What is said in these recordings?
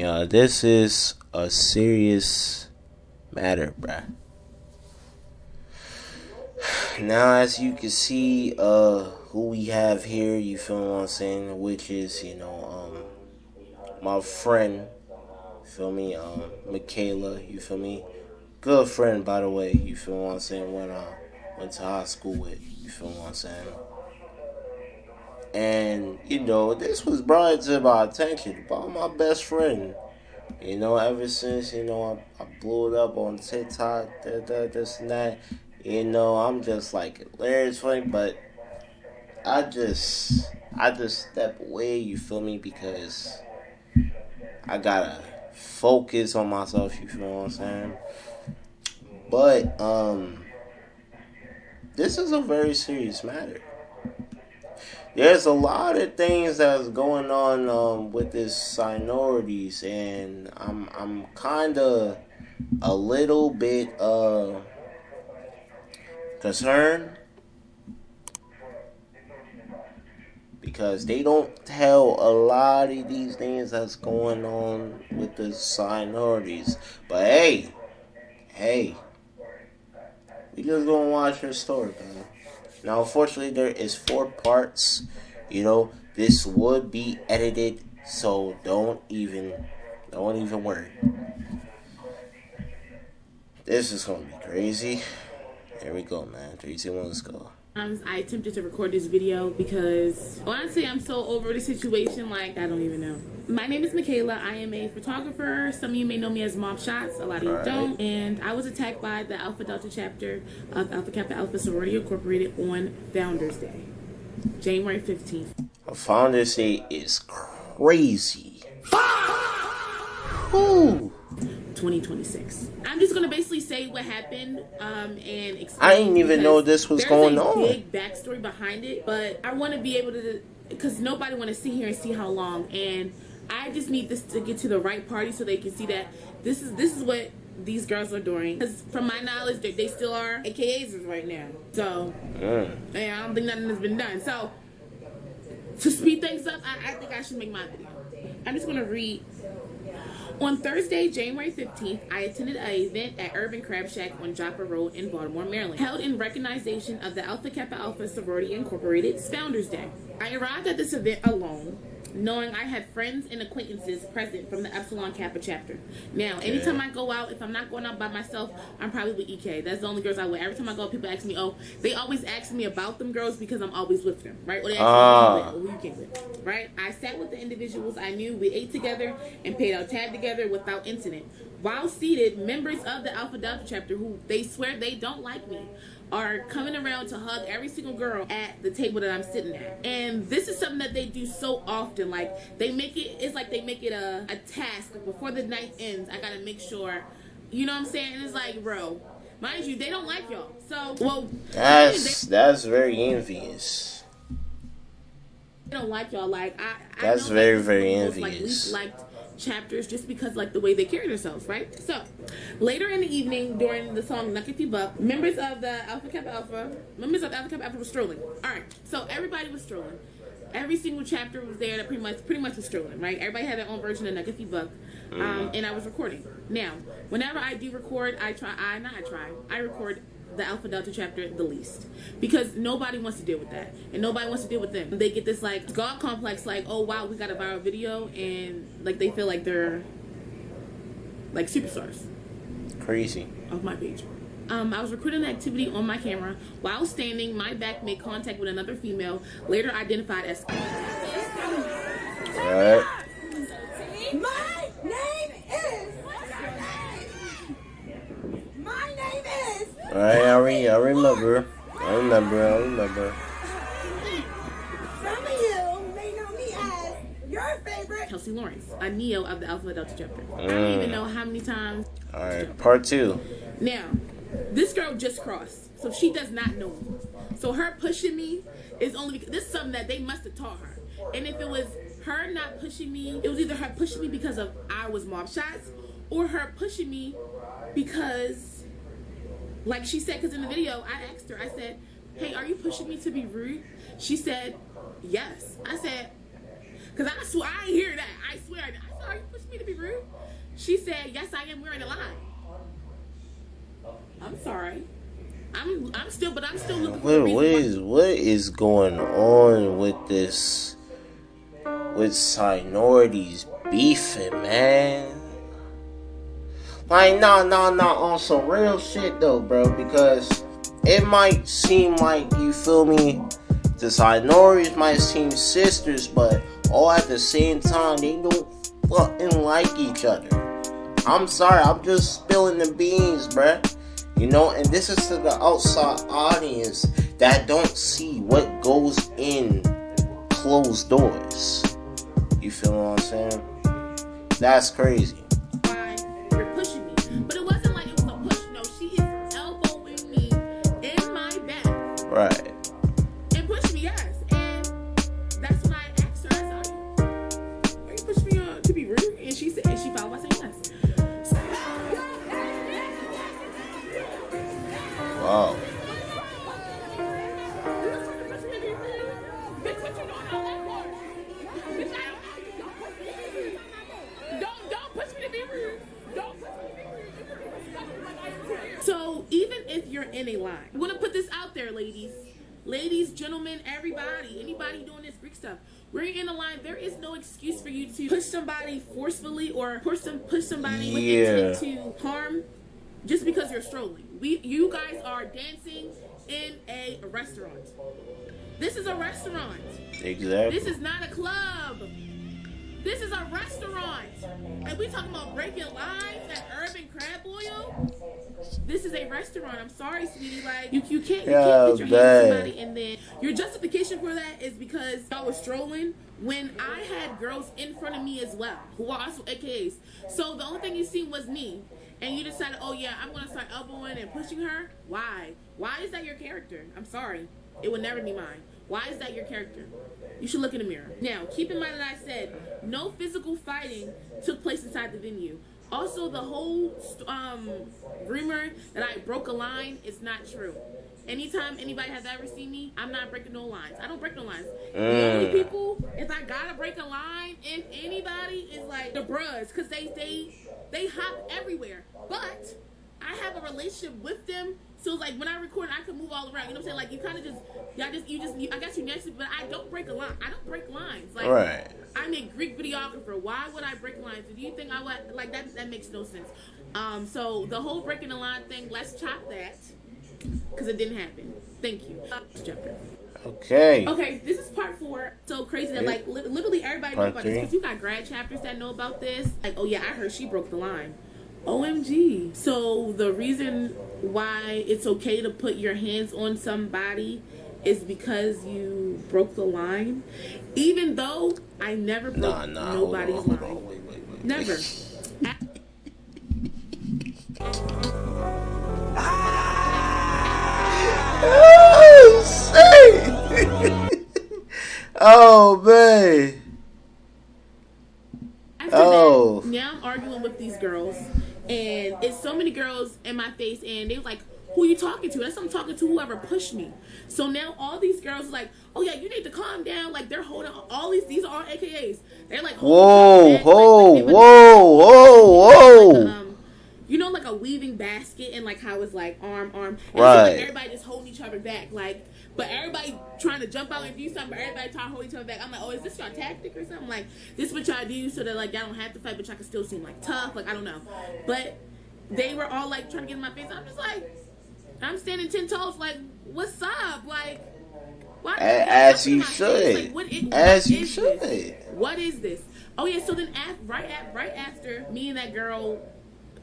Yeah, this is a serious matter, bruh. Now, as you can see, who we have here, you feel what I'm saying, which is, my friend, feel me, Michaela, you feel me, good friend, by the way, you feel what I'm saying, when I went to high school with, you feel what I'm saying, and, this was brought to my attention by my best friend, ever since, I blew it up on TikTok, this and that, I'm just like, hilarious, funny, but I just step away, you feel me, because I gotta focus on myself, you feel what I'm saying? But, this is a very serious matter. There's a lot of things that's going on, with this minorities, and I'm kinda a little bit, concerned, because they don't tell a lot of these things that's going on with the minorities. But hey, we just gonna watch her story, man. Now, unfortunately, there is 4 parts. This would be edited, so don't even worry. This is gonna be crazy. Here we go, man. 3, 2, 1, let's go. I attempted to record this video because honestly I'm so over the situation, like I don't even know. My name is Michaela. I am a photographer. Some of you may know me as Mom Shots, a lot of you don't. And I was attacked by the Alpha Delta chapter of Alpha Kappa Alpha Sorority Incorporated on Founders Day, January 15th. Founders Day is crazy. Woo! 2026. I'm just gonna basically say what happened, and explain. I didn't even know this was going on. There's a big backstory behind it, but I want to be able to, because nobody want to sit here and see how long, and I just need this to get to the right party so they can see that this is what these girls are doing. Because from my knowledge, they still are AKAs right now. So, yeah, I don't think nothing has been done. So, to speed things up, I think I should make my video. I'm just gonna read. On Thursday, January 15th, I attended an event at Urban Crab Shack on Joppa Road in Baltimore, Maryland, held in recognition of the Alpha Kappa Alpha Sorority Incorporated's Founders Day. I arrived at this event alone, knowing I had friends and acquaintances present from the Epsilon Kappa chapter. Now, anytime I go out, if I'm not going out by myself, I'm probably with EK. That's the only girls I with. Every time I go out, people ask me, they always ask me about them girls because I'm always with them, right? Or they ask me who you came with, right? I sat with the individuals I knew. We ate together and paid our tab together without incident. While seated, members of the Alpha Delta chapter, who they swear they don't like me, are coming around to hug every single girl at the table that I'm sitting at. And this is something that they do so often. Like, it's like they make it a task. Before the night ends, I gotta make sure, you know what I'm saying? And it's like, bro, mind you, they don't like y'all. So, well, that's very envious. They don't like y'all. Like, that's know very, very envious. Like, least liked chapters just because like the way they carry themselves, right? So later in the evening during the song Nuck If You Buck, members of the Alpha Kappa Alpha were strolling. Alright, so everybody was strolling. Every single chapter was there that pretty much was strolling, right? Everybody had their own version of Nuck If You Buck. And I was recording. Now, whenever I do record, I record the Alpha Delta chapter the least, because nobody wants to deal with that, and nobody wants to deal with them. They get this like God complex, like, oh wow, we got a viral video, and like they feel like they're like superstars. Crazy. Of my page. I was recording the activity on my camera while standing. My back made contact with another female, later identified as. Alright. My name is. Alright, I remember. Some of you may know me as your favorite Kelsey Lawrence, a Neo of the Alpha Delta chapter. I don't even know how many times. Alright, part 2. Now, this girl just crossed, so she does not know me. So her pushing me is only because this is something that they must have taught her. And if it was her not pushing me, it was either her pushing me because of I was Mob Shots, or her pushing me because, like she said, because in the video, I asked her, I said, hey, are you pushing me to be rude? She said, yes. I said, Because I swear, I ain't hear that. I swear. I said, are you pushing me to be rude? She said, yes, I am wearing a line. I'm sorry. I'm still looking for a reason. What is going on with this? With minorities beefing, man? Like, nah, on some real shit though, bro. Because it might seem like, you feel me, the minorities might seem sisters, but all at the same time, they don't fucking like each other. I'm sorry, I'm just spilling the beans, bruh. You know, and this is to the outside audience that don't see what goes in closed doors. You feel what I'm saying? That's crazy. You're pushing me. But it wasn't like it was a push. No, she is elbowing me in my back. Right. And pushing me, yes. And that's when I asked her, I said, are you pushing me to be rude? And she said, and she followed by saying yes. Wow. So even if you're in a line, I want to put this out there, ladies, gentlemen, anybody doing this Greek stuff, we're in a line. There is no excuse for you to push somebody forcefully or push somebody with intent to harm just because you're strolling. You guys are dancing in a restaurant. This is a restaurant. Exactly. This is not a club. This is a restaurant. And we talking about breaking lines at Urban Crab Boil? This is a restaurant. I'm sorry, sweetie. Like, you can't put your hands on somebody, and then your justification for that is because y'all was strolling when I had girls in front of me as well, who are also AKAs. So the only thing you seen was me. And you decided, oh yeah, I'm going to start elbowing and pushing her? Why? Why is that your character? I'm sorry. It would never be mine. Why is that your character? You should look in the mirror. Now, keep in mind that I said no physical fighting took place inside the venue. Also, the whole rumor that I broke a line is not true. Anytime anybody has ever seen me, I'm not breaking no lines. I don't break no lines. The only people, if I gotta break a line, if anybody, is like the bros, because they hop everywhere. But I have a relationship with them, so like when I record, I can move all around. You know what I'm saying? Like you kind of I guess you naturally, but I don't break a line. I don't break lines. Like, right. I'm a Greek videographer. Why would I break lines? Do you think I would like that? That makes no sense. So the whole breaking the line thing, let's chop that because it didn't happen. Thank you. Okay, this is part 4. So crazy that like literally everybody knows about this because you got grad chapters that know about this. Like, oh yeah, I heard she broke the line. OMG. So the reason why it's okay to put your hands on somebody is because you broke the line, even though I never broke nobody's line. Wait. Never. Oh, shit. Oh, man. After that, now I'm arguing with these girls, and it's so many girls in my face, and they was like, who are you talking to? That's I'm talking to whoever pushed me. So now all these girls are like, oh yeah, you need to calm down. Like they're holding all these are all AKAs. They're like, whoa. You know, like a weaving basket, and like how it's like arm. And right. Like everybody just holding each other back. Like, but everybody trying to jump out and do something, but everybody trying to hold each other back. I'm like, oh, is this your tactic or something? Like, this is what y'all do so that like y'all don't have to fight, but y'all can still seem like tough. Like, I don't know. But they were all like trying to get in my face. I'm just like, I'm standing 10 toes. Like, what's up? Like, why? As you should. As you should. What is this? Oh yeah. So then, right after me and that girl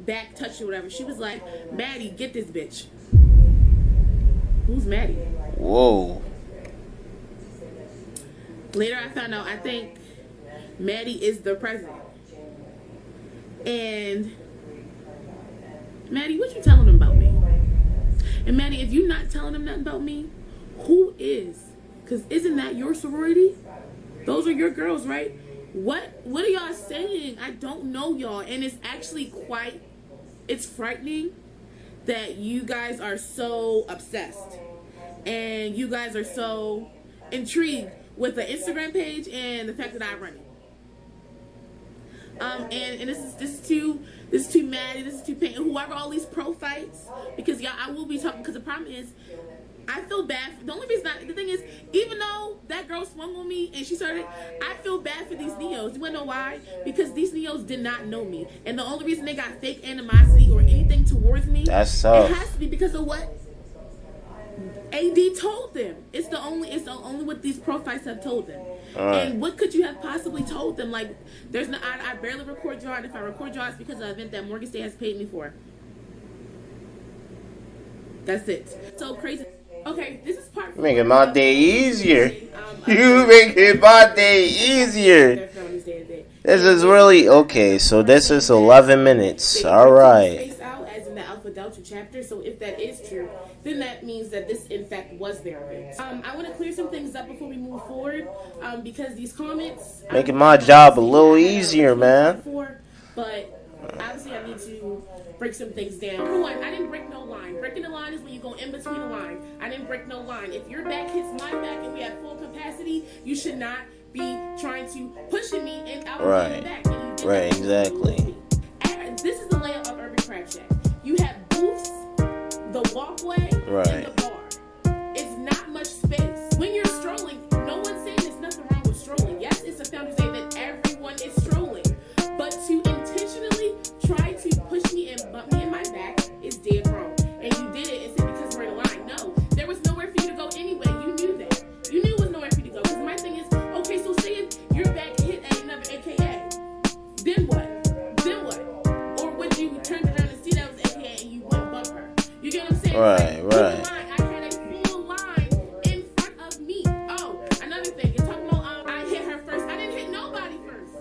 back touched or whatever, she was like, Maddie, get this bitch. Who's Maddie? Whoa. Later I found out, I think Maddie is the president. And Maddie, what you telling them about me? And Maddie, if you're not telling them nothing about me, who is? Because isn't that your sorority? Those are your girls, right? What are y'all saying? I don't know y'all. And it's actually it's frightening that you guys are so obsessed. And you guys are so intrigued with an Instagram page and the fact that I run it. And this is too Maddie, this is too Payne, whoever all these pro fights, because y'all, I will be talking, because the problem is, I feel bad. The only reason the thing is, even though that girl swung on me and she started, I feel bad for these Neos. You wanna know why? Because these Neos did not know me, and the only reason they got fake animosity or anything towards me, that's tough. It has to be because of what AD told them. It's the only what these pro fights have told them. Right. And what could you have possibly told them? Like, there's no, I barely record y'all, and if I record y'all, it's because of an event that Morgan State has paid me for. That's it. So crazy. Okay, this is part 4. Making my day easier. You making my day easier. This is really okay. So this is 11 minutes. All right. As in the Alpha Delta chapter. So if that is true, then that means that this in fact was their event. I want to clear some things up before we move forward, because these comments making my job a little easier, man. But obviously I need to break some things down. Number one, I didn't break no line. Breaking the line is when you go in between the line. I didn't break no line. If your back hits my back and we have full capacity, you should not be trying to pushing me and out of the back. And you right, exactly. And this is the layout of Urban Crab Shack. You have booths, the walkway, and the bar. It's not much space. When you're strolling, no one's saying there's nothing wrong with strolling. Yes, it's a Founders Day that everyone is strolling. But to intentionally try to push me and bump me in my back is dead wrong. And you did it and said because we're in a line. No, there was nowhere for you to go anyway. You knew that. You knew it was nowhere for you to go. Because my thing is, okay, so say your back hit another AKA. Then what? Then what? Or would you turn around and see that was AKA and you wouldn't bump her? You get what I'm saying? Right, like, right. I had a full line in front of me. Oh, another thing. You're talking about I hit her first. I didn't hit nobody first.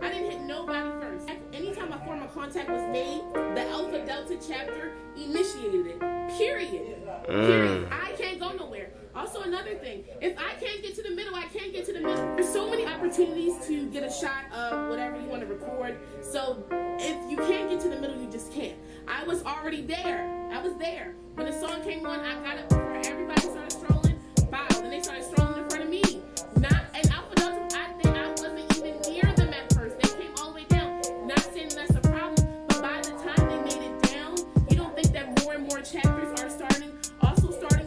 I didn't hit nobody first. Anytime a form of contact was made, the Alpha Delta chapter initiated it. Period. Period. I can't go nowhere. Also, another thing, if I can't get to the middle, I can't get to the middle. There's so many opportunities to get a shot of whatever you want to record. So if you can't get to the middle, you just can't. I was already there. I was there. When the song came on, I got it before everybody started strolling. Wow. Then they started strolling in front of me. Not an Alpha Delta. I think I wasn't even near them at first. They came all the way down. Not saying that's a problem, but by the time they made it down, you don't think that more and more chapters are starting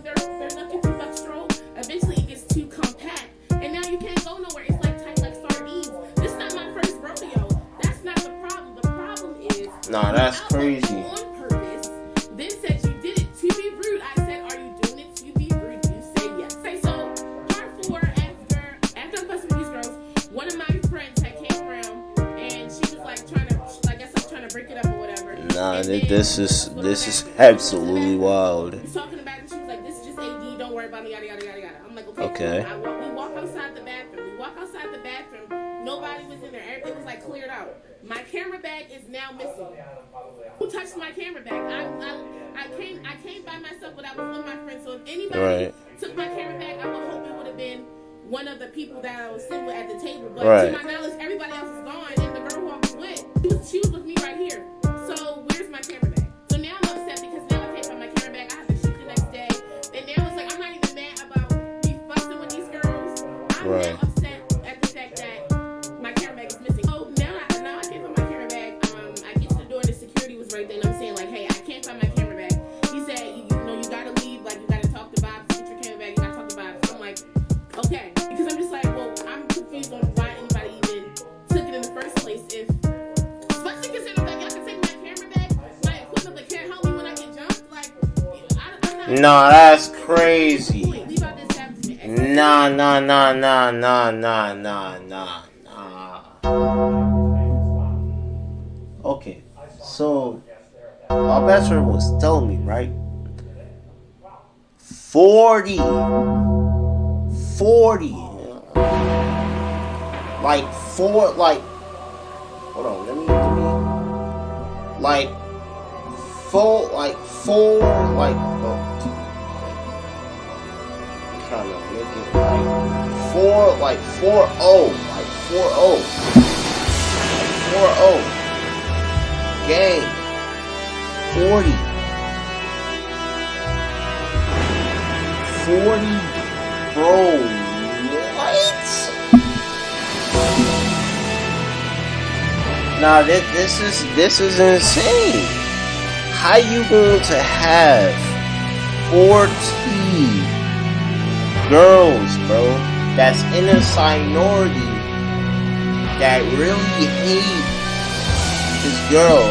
they're looking to buck stroll. Eventually it gets too compact. And now you can't go nowhere. It's like tight like sardines. This is not my first rodeo. That's not the problem. The problem is that's crazy. On purpose, then said you did it to be rude. I said, are you doing it to be rude? You say yes. Okay, so part 4, after I'm fussing with these girls, one of my friends had came around and she was like I guess I'm trying to break it up or whatever. Nah, this is absolutely wild. Talking about it, she was like, this is just AD, don't worry about me, yada yada yada yada. I'm like, okay. We walk outside the bathroom. Nobody was in there. Everything was like cleared out. My camera bag is now missing. Who touched my camera bag? I came by myself, but I was with my friend. So if anybody took my camera bag, I would hope it would have been one of the people that I was sitting with at the table. But to my knowledge, everybody else is gone, and the girl who I was with, she was with me right here. So where's my camera bag? So now I'm upset because now I can't find my camera bag. I have to shoot the next day. And now it's like I'm not even mad about me fussing with these girls. I'm now upset at the fact that my camera bag is missing. So now I can't find my camera bag. I get to the door and the security was right there, and I'm saying like, hey, I can't find my camera bag. He said, you gotta leave, like you gotta talk to Bob, get your camera bag, you gotta talk to Bob. So I'm like, okay, because I'm just like, well, I'm confused on why anybody even took it in the first place. Especially considering that y'all can take my camera bag, my equipment, but can't help me when I get jumped. Like, I'm not. Nah, that's crazy. Leave out this happening. Nah. Okay, so my best friend was telling me, right? 40. Hold on, let me, I'm trying to make it like 4-0, gang, 40, bro, what? Now this is insane. How you going to have 40 girls, bro, that's in a minority that really hate this girl,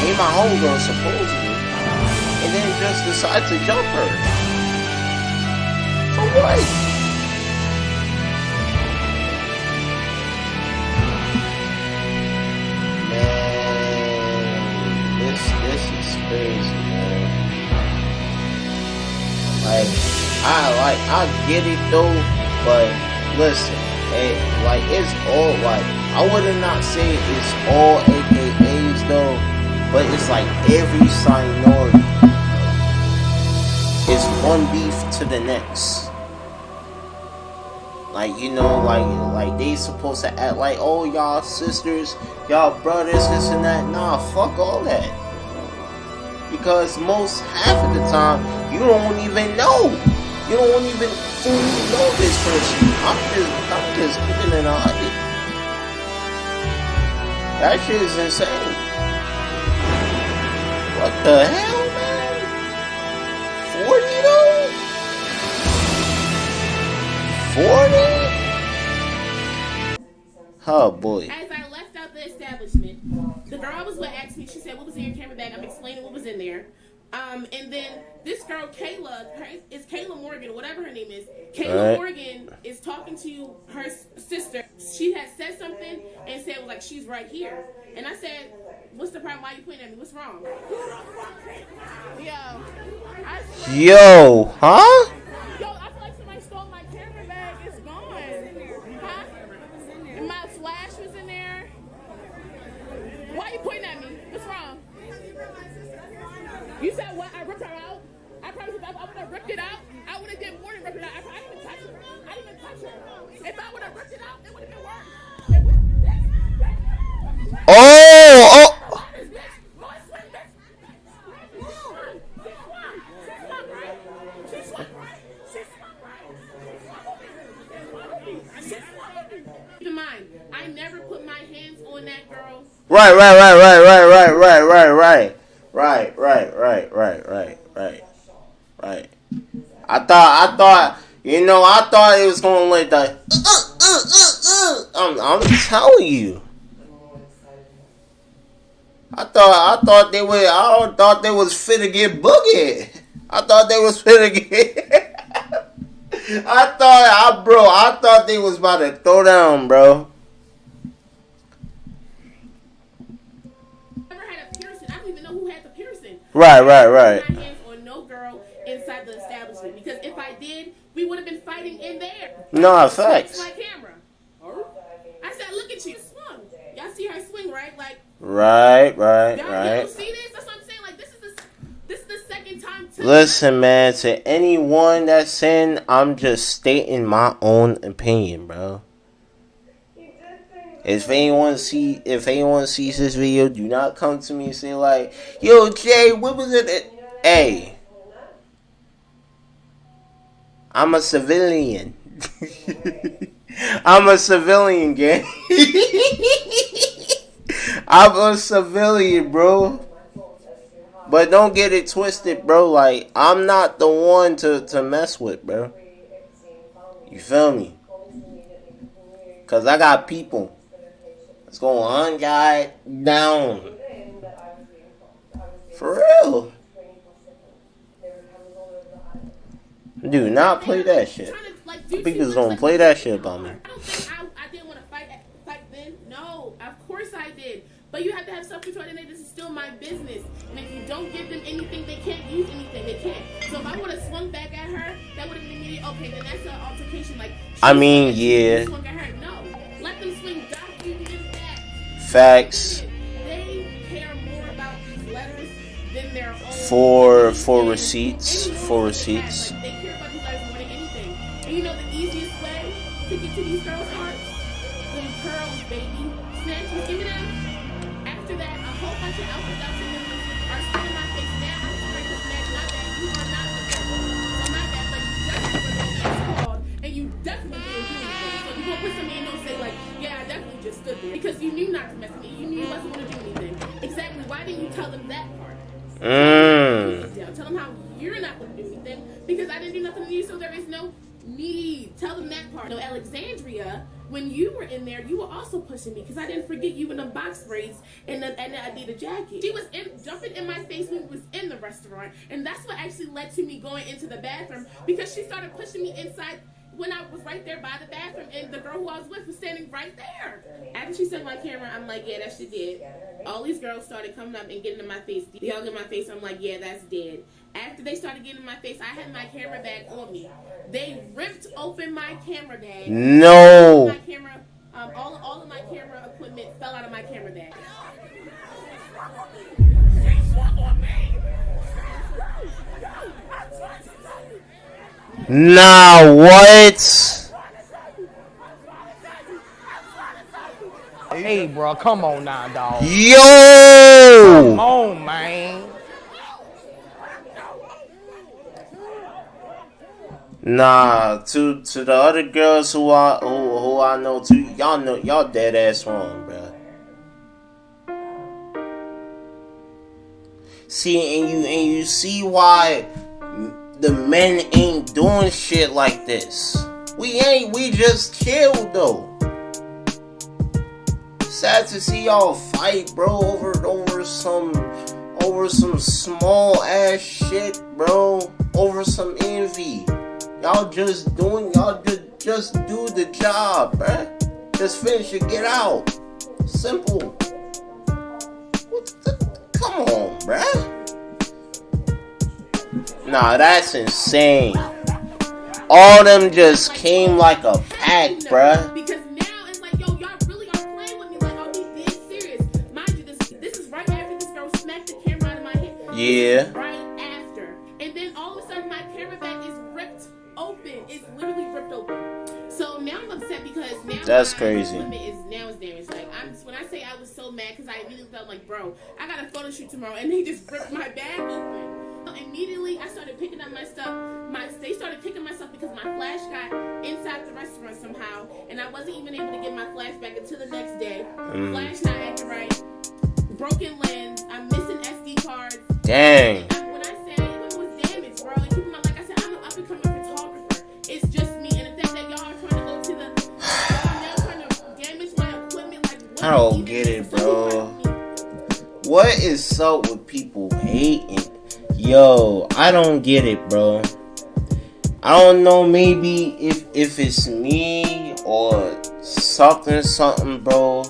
ain't my homegirl supposedly, and then just decide to jump her? For what? This is crazy, man. I get it though, but listen, it's all I would not say it's all AKAs though, but it's like every minority is one beef to the next. Like, like they supposed to act like, oh, y'all sisters, y'all brothers, this and that. Nah, fuck all that. Because half of the time, you don't even know. You don't even fully know this person. I'm just keeping it 100. That shit is insane. What the hell, man? 40 though? 40? Oh boy. As I left out the establishment, the girl I was with asked me, she said, what was in your camera bag? I'm explaining what was in there. And then this girl, Kayla, is Kayla Morgan, whatever her name is. Kayla Morgan is talking to her sister. She had said something and said, well, like, she's right here. And I said, what's the problem? Why are you pointing at me? What's wrong? Yo, huh? Yo, I feel like somebody stole my camera bag. It's gone. Huh? And my flash was in there. Why are you pointing at me? What's wrong? You said what? I ripped her out? I promise if I would have ripped it out, I would have did more than ripped it out. I didn't even touch her. I didn't even touch her. If I would have ripped it out, it would have been worse. Oh! Keep in mind, I never put my hands on that girl. Right. I thought it was going like that. I'm telling you. I thought they was fit to get boogie. I thought they was fit to get. I thought they was about to throw down, bro. Never had a piercing. I don't even know who had the piercing. Right. My hands on no girl inside the establishment, because if I did, we would have been fighting in there. No, facts. My camera. I said, look at you, swung. Y'all see her swing, right? Like. Right. Y'all don't see this? That's what I'm saying. Like, this is the second time. Listen, man. To anyone that's in, I'm just stating my own opinion, bro. If anyone sees this video, do not come to me and say like, "Yo, Jay, what was it?" Hey, I'm a civilian. I'm a civilian, gang. I'm a civilian, bro. But don't get it twisted, bro. Like, I'm not the one to mess with, bro. You feel me? Cause I got people that's gonna hunt guy down. For real. Do not play that shit. People don't play that shit about me. I didn't want to fight then. No, of course I did. But you have to have self-control. And this is still my business. And if you don't give them anything, they can't use anything. They can't. So if I would have swung back at her, that would have been immediate. Okay, then that's an altercation. Like, I mean, yeah. Swung at her. No, let them swing back. You get that. Facts. They care more about these letters than their own. For receipts. For receipts. Like, they care about these letters more than anything. And you know the easiest way to get to these girls' hearts? Them pearls, baby. Snatches, give me them. After that, a whole bunch of outfits are still in my face. Now I'm sorry to snatch my bag. You are not the girl. So my bad, but you definitely were the called, and you definitely didn't do anything. So if you gonna put something in, don't say like, yeah, I definitely just stood there because you knew not to mess with me. You knew you wasn't going to do anything. Exactly. Why didn't you tell them that part? Tell them how you're not going to do anything because I didn't do nothing to you, so there is no need. Tell them that part. No, Alexandria, when you were in there, you were also pushing me because I didn't forget you in the box braids and the Adidas jacket. She was jumping in my face when we was in the restaurant, and that's what actually led to me going into the bathroom because she started pushing me inside when I was right there by the bathroom, and the girl who I was with was standing right there. After she said my camera, I'm like, yeah, that shit did. All these girls started coming up and getting in my face, yelling in my face. I'm like, yeah, that's dead. After they started getting in my face, I had my camera bag on me. They ripped open my camera bag. No. My camera, all of my camera equipment fell out of my camera bag. Nah, what? Hey, bro, come on now, dog. Yo! Come on, man. Nah, to the other girls who I know too, y'all dead ass wrong, bruh. See, and you see why the men ain't doing shit like this. We just chill though. Sad to see y'all fight, bro, over some small ass shit, bro, over some envy. Y'all just do the job, bruh. Just finish it, get out. Simple. Come on, bruh. Nah, that's insane. All them just came like a pack, bruh. Because now it's like, yo, y'all really are playing with me. Like, are we dead serious? Mind you, this is right after this girl smacked the camera out of my head. Yeah. Right after. And then all of a sudden, my camera bag is ripped open. It's literally ripped open. So now I'm upset because now that's my crazy. equipment is damaged. Like, when I say I was so mad because I immediately felt like, bro, I got a photo shoot tomorrow, and they just ripped my bag open. Immediately, I started picking up my stuff. They started picking my stuff because my flash got inside the restaurant somehow, and I wasn't even able to get my flash back until the next day. Flash not acting right. Broken lens. I'm missing SD cards. Dang. When I say it was damaged, bro, and keep in mind, like I said, I'm an up-and-coming photographer. It's just me, and the fact that y'all are trying to go to y'all now trying to damage my equipment, like what? I don't get it, bro. What is up with people hating? Yo, I don't get it, bro. I don't know, maybe if it's me or something, bro.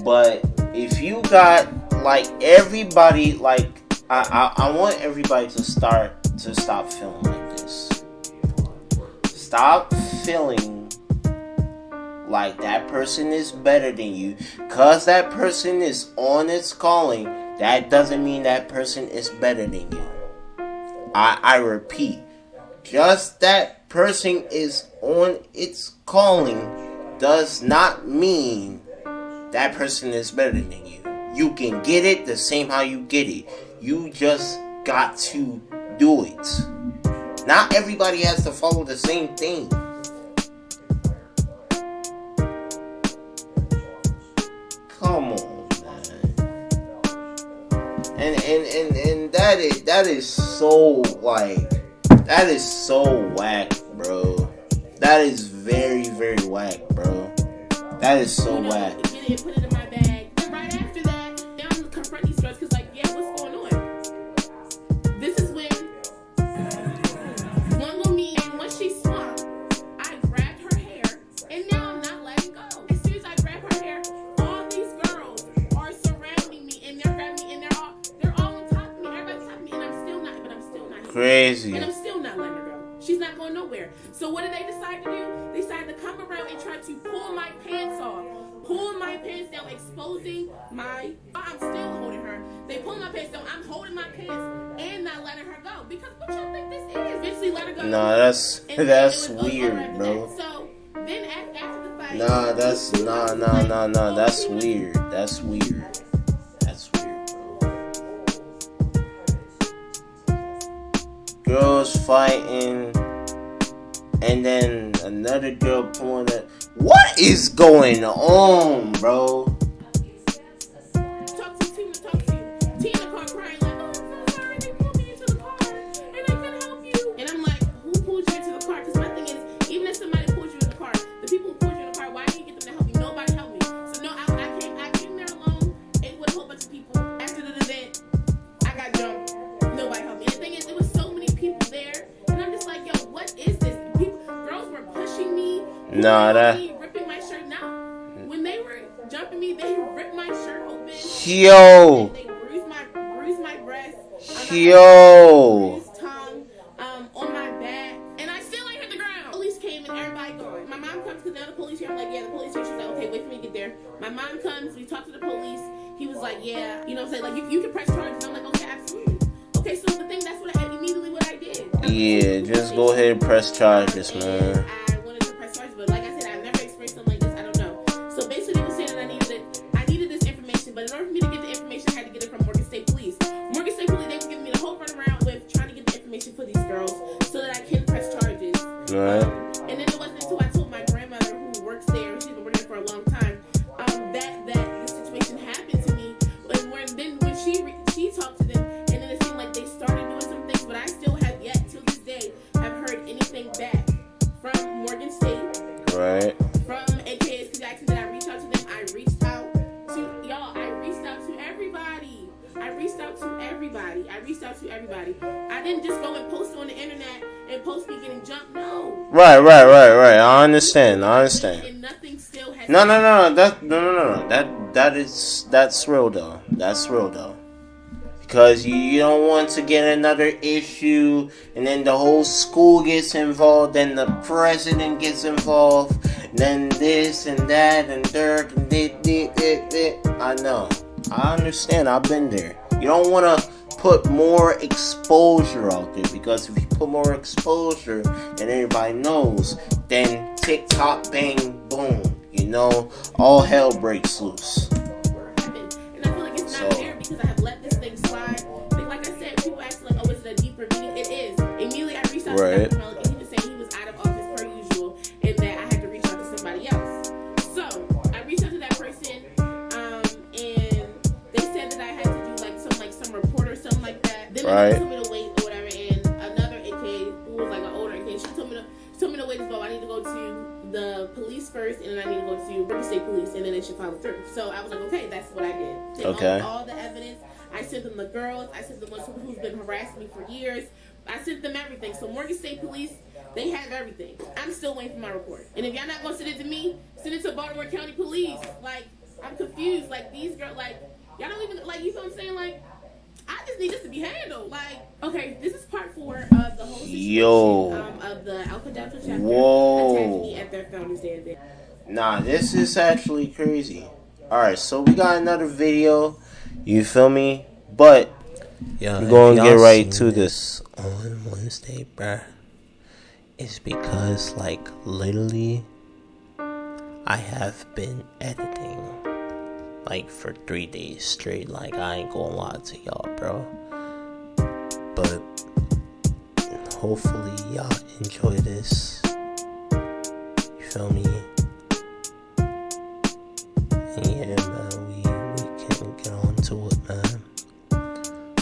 But if you got like everybody, like I want everybody to stop feeling like this. Stop feeling like that person is better than you. Cause that person is on its calling, that doesn't mean that person is better than you. I repeat, just that person is on its calling does not mean that person is better than you. You can get it the same how you get it. You just got to do it. Not everybody has to follow the same thing. Come on, man. And that is so whack, bro. That is very, very whack, bro. That is so whack. Put it in my bag. Then right after that, now I'm gonna confront these girls because, like, yeah, what's going on? This is when one little me, and when she swung, I grabbed her hair, and now I'm not letting go. As soon as I grab her hair, all these girls are surrounding me, and they're grabbing me, and they're all on top of me. Everybody's on top of me, and I'm still not crazy. And I'm still not letting her go. She's not going nowhere. So what did they decide to do? They decided to come around and try to pull my pants off. Pull my pants down, exposing my... I'm still holding her. They pull my pants down. I'm holding my pants and not letting her go. Because what y'all think this is? Eventually let her go. Nah, that's weird, bro. So then after the fight... That's weird. That's weird. That's weird, bro. Girls fighting and then another girl pulling it. What is going on, bro? Talk to you. Tina called crying like, oh, I'm so sorry, they pulled me into the car, and I couldn't help you. And I'm like, who pulled you into the car? Because my thing is, even if somebody pulled you in the car, the people who pulled you in the car, why didn't you get them to help me? Nobody helped me. So no, I came there alone and with a whole bunch of people. After the event, I got jumped. Nobody helped me. And the thing is, it was so many people there, and I'm just like, yo, what is this? Girls were pushing me, ripping my shirt. Now, when they were jumping me, they ripped my shirt open. Yo. They bruised my breast. Yo. Bruised tongue, on my back, and I still ain't hit the ground. Police came and everybody going. My mom comes because now the police here. I'm like, yeah, the police here. She's like, okay, wait for me to get there. My mom comes. We talk to the police. He was like, yeah, you know what I'm saying? Like, you can press charges. I'm like, okay, absolutely. Okay, so the thing, that's what I did. Yeah, just go ahead and press charges, man. I wanted to press charges, but like I said, I've never experienced something like this. I don't know. So basically, they were saying that I needed this information, but in order for me to get the information, I had to get it from Morgan State Police. Morgan State Police, they were giving me the whole runaround with trying to get the information for these girls so that I can press charges. Right. And then it wasn't until I told my grandmother, who works there, she's been working there for a long time, that the situation happened to me. And when she talked to them, and then it seemed like they started doing some things, but I still have yet till this day have heard anything back from Morgan State. Right. From AKA's, because I did I reach out to them. I reached out to y'all. I reached out to everybody. I didn't just go and post on the internet and post me getting jumped. No. Right. I understand. And nothing still has. No. That's real though. Because you don't want to get another issue, and then the whole school gets involved, then the president gets involved, then this and that and dirt and this. I know. I understand. I've been there. You don't want to put more exposure out there, because if you put more exposure and everybody knows, then TikTok, bang, boom, all hell breaks loose. And I feel like it's not fair because I have let this thing slide. Like I said, people ask like, oh, is it a deeper meaning? It is. Immediately I reached out to Dr. Malik, and he was saying he was out of office per usual, and that I had to reach out to somebody else. So I reached out to that person, and they said that I had to do some report or something like that. Then they told me to wait or whatever, and another AK who was like an older AK, she told me to wait as well. I need to go to the police first, and then I need to go to Morgan State Police, and then they should follow through. So I was like, okay, that's what I did. Take all the evidence. I sent them the girls. I sent them the ones who's been harassing me for years. I sent them everything. So Morgan State Police, they have everything. I'm still waiting for my report. And if y'all not gonna send it to me, send it to Baltimore County Police. Like, I'm confused. Like, these girls, like, y'all don't even, like, you know what I'm saying? Like, I just need this to be handled. Like, okay, this is part 4 of the whole situation of the Alpha Delta chapter attacking me at their Founders Day. Nah, this is actually crazy. Alright, so we got another video. You feel me? But we're gonna get right to this on Wednesday, bruh. It's because, like, literally, I have been editing like for 3 days straight. Like, I ain't gonna lie to y'all, bro. But hopefully y'all enjoy this. You feel me? And yeah, man, we can get on to it, man.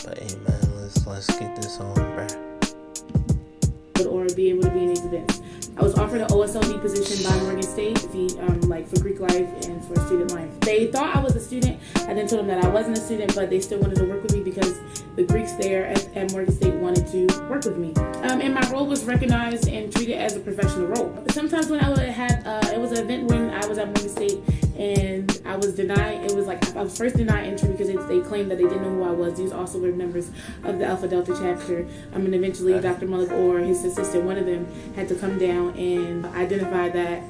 But hey, man, let's get this on, bruh. Or be able to be in these events. I was offered an OSLD position by Morgan State, like for Greek life and for student life. They thought I was a student. I then told them that I wasn't a student, but they still wanted to work with me because the Greeks there at Morgan State wanted to work with me. And my role was recognized and treated as a professional role. Sometimes when I would have, it was an event when I was at Morgan State and I was denied. It was like I was first denied entry because they claimed that they didn't know who I was. These also were members of the Alpha Delta chapter. And eventually Dr. Malik or his assistant, one of them, had to come down and identify that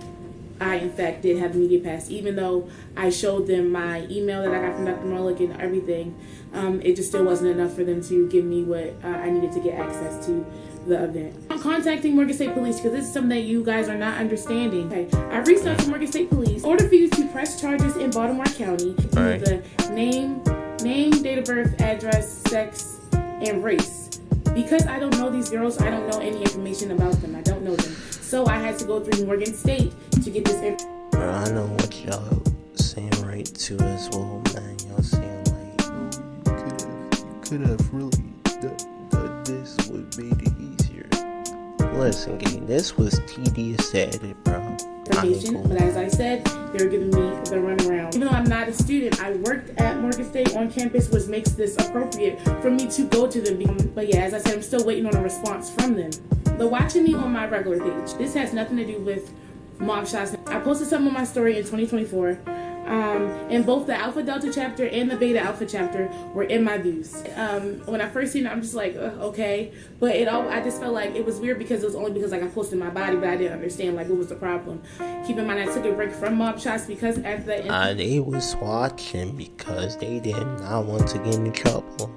I, in fact, did have the media pass. Even though I showed them my email that I got from Dr. Malik and everything, it just still wasn't enough for them to give me what I needed to get access to the event. I'm contacting Morgan State Police because this is something that you guys are not understanding. Okay, I reached out to Morgan State Police. In order for you to press charges in Baltimore County, you need the name, date of birth, address, sex, and race. Because I don't know these girls, I don't know any information about them. I don't know them. So I had to go through Morgan State to get this Bro, I know what y'all saying right too as well, man. Y'all saying like, you could have really done this would made it easier. Listen, gang, this was tedious to edit, bro. information, but as I said, they were giving me the runaround. Even though I'm not a student, I worked at Morgan State on campus, which makes this appropriate for me to go to them. But yeah, as I said, I'm still waiting on a response from them. But watching me on my regular page, this has nothing to do with mob shots. I posted something on my story in 2024. And both the Alpha Delta chapter and the Beta Alpha chapter were in my views. When I first seen it, I'm just like, okay. But I just felt like it was weird because it was only because like I posted my body, but I didn't understand like what was the problem. Keep in mind, I took a break from mob shots because after that, they was watching because they did not want to get in trouble.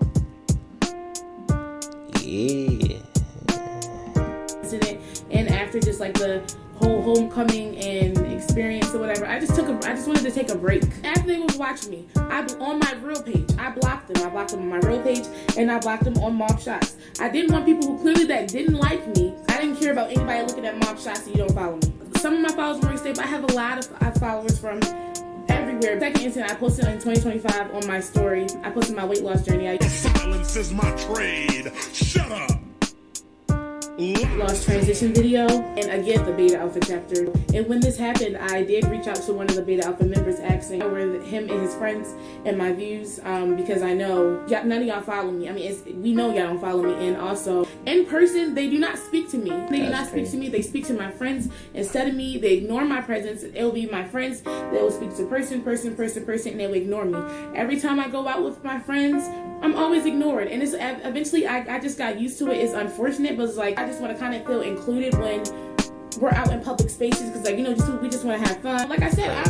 Yeah. Incident, and after just like the whole homecoming and experience or whatever, I just wanted to take a break. After they was watching me, on my real page, I blocked them. I blocked them on my real page, and I blocked them on mob shots. I didn't want people who clearly that didn't like me. I didn't care about anybody looking at mob shots and you don't follow me. Some of my followers were in state, but I have a lot of followers from everywhere. Second incident, I posted in 2025 on my story. I posted my weight loss journey. Silence is my trade. Shut up. Lost transition video, and again the Beta Alpha chapter. And when this happened, I did reach out to one of the Beta Alpha members asking where him and his friends and my views, because I know none of y'all follow me. I mean, we know y'all don't follow me. And also in person, they do not speak to me. They do not speak to me. They speak to my friends instead of me. They ignore my presence. It will be my friends. They will speak to person, and they will ignore me. Every time I go out with my friends, I'm always ignored, and it's eventually I just got used to it. It's unfortunate, but it's like I just want to kind of feel included when we're out in public spaces, because like, you know, we just want to have fun. Like I said, I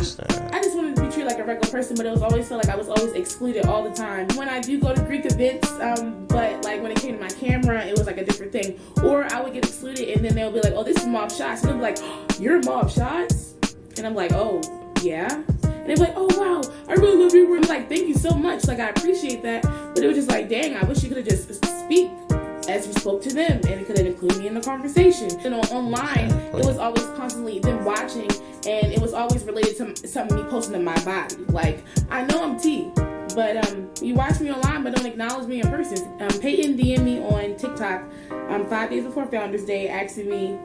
just wanted to be treated like a regular person, but it was always felt like I was always excluded all the time. When I do go to Greek events, but like when it came to my camera, it was like a different thing. Or I would get excluded, and then they'll be like, "Oh, this is mob shots," and they'll be like, "Oh, you're mob shots," and I'm like, "Oh, yeah." And they're like, "Oh wow, I really love you." I'm like, "Thank you so much. Like I appreciate that." But it was just like, dang, I wish you could have just speak as you spoke to them, and it could have included me in the conversation. You know, online, it was always constantly them watching, and it was always related to something me posting to my body. Like, I know I'm T, but you watch me online, but don't acknowledge me in person. Peyton DM'd me on TikTok 5 days before Founders Day, asking me,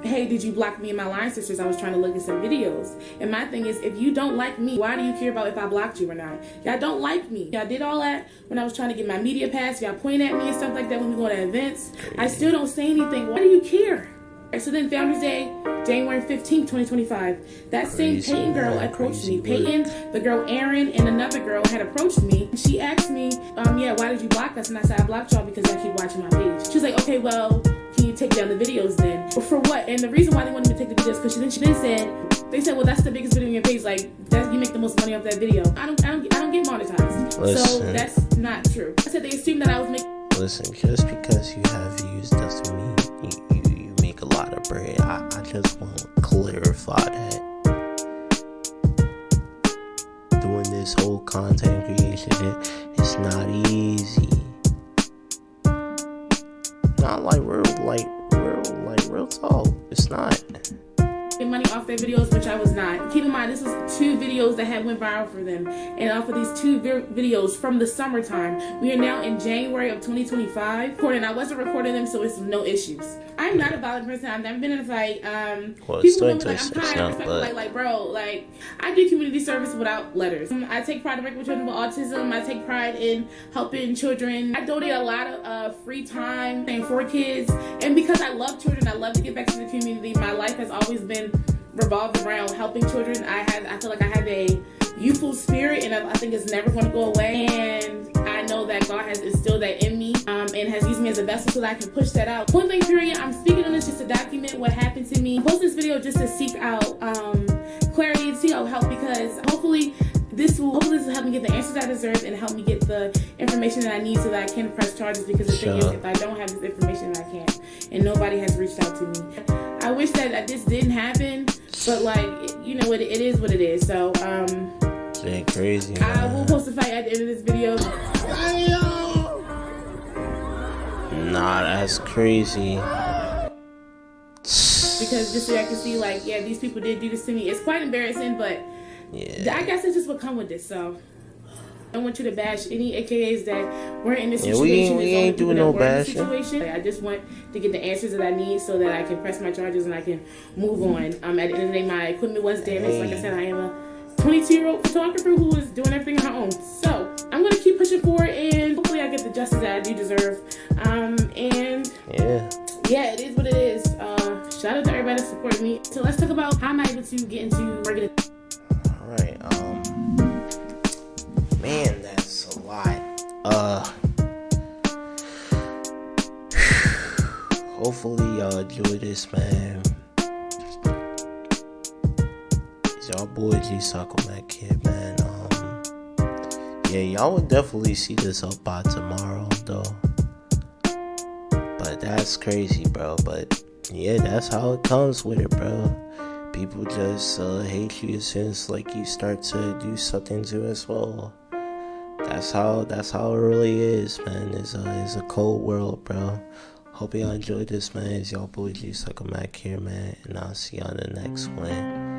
"Hey, did you block me and my line sisters? I was trying to look at some videos." And my thing is, if you don't like me, why do you care about if I blocked you or not? Y'all don't like me. Y'all did all that when I was trying to get my media pass. Y'all point at me and stuff like that when we go to events. I still don't say anything. Why do you care? So then Founders Day, January 15th, 2025, that same Peyton girl approached me. Peyton, the girl Erin, and another girl had approached me. She asked me, yeah, why did you block us? And I said, I blocked y'all because I keep watching my page. She was like, okay, well, can you take down the videos then? But for what? And the reason why they wanted me to take the videos, because she then said, they said, well, that's the biggest video on your page. Like, you make the most money off that video. I don't get monetized. Listen. So that's not true. I said they assumed that I was making. Listen, just because you have views doesn't mean you make a lot of bread. I just want to clarify that. Doing this whole content creation, it's not easy. Not like real talk. It's not. Money off their videos, which I was not. Keep in mind, this was 2 videos that went viral for them, and off of these 2 videos from the summertime, we are now in January of 2025. And I wasn't recording them, so it's no issues. I'm not a violent person. I've never been in a fight. People know me like I'm kind of like bro, like I do community service without letters. I take pride in working with children with autism. I take pride in helping children. I donate a lot of free time and for kids, and because I love children, I love to give back to the community. My life has always been revolved around helping children. I feel like I have a youthful spirit, and I think it's never going to go away. And I know that God has instilled that in me, and has used me as a vessel so that I can push that out. Point blank period. I'm speaking on this just to document what happened to me. I'm posting this video just to seek out clarity, to seek out help, because hopefully this will help me get the answers I deserve and help me get the information that I need so that I can press charges. Because the thing is, if I don't have this information, I can't, and nobody has reached out to me. I wish that this didn't happen, but like, you know, it is what it is. So it's crazy, man. I will post a fight at the end of this video. Nah, that's crazy. because just so I can see, like, yeah, these people did do this to me. It's quite embarrassing, but yeah, I guess it's just what come with this. So I don't want you to bash any AKAs that weren't in this situation. We ain't doing no bashing. I just want to get the answers that I need so that I can press my charges and I can move on. At the end of the day, my equipment was damaged. Like I said, I am a 22-year-old photographer who is doing everything on her own. So I'm gonna keep pushing forward, and hopefully I get the justice that I do deserve. And yeah, it is what it is. Shout out to everybody that supported me. So let's talk about how I'm able to get into working. All right. Man, that's a lot. Hopefully y'all enjoy this, man. It's y'all boy GCyclemac here, man. Yeah, y'all would definitely see this up by tomorrow, though. But that's crazy, bro. But yeah, that's how it comes with it, bro. People just hate you as soon as like you start to do something to it as well. That's how it really is, man. It's a cold world, bro. Hope y'all enjoyed this, man. It's y'all boy GCyclemac here, man, and I'll see y'all in the next one.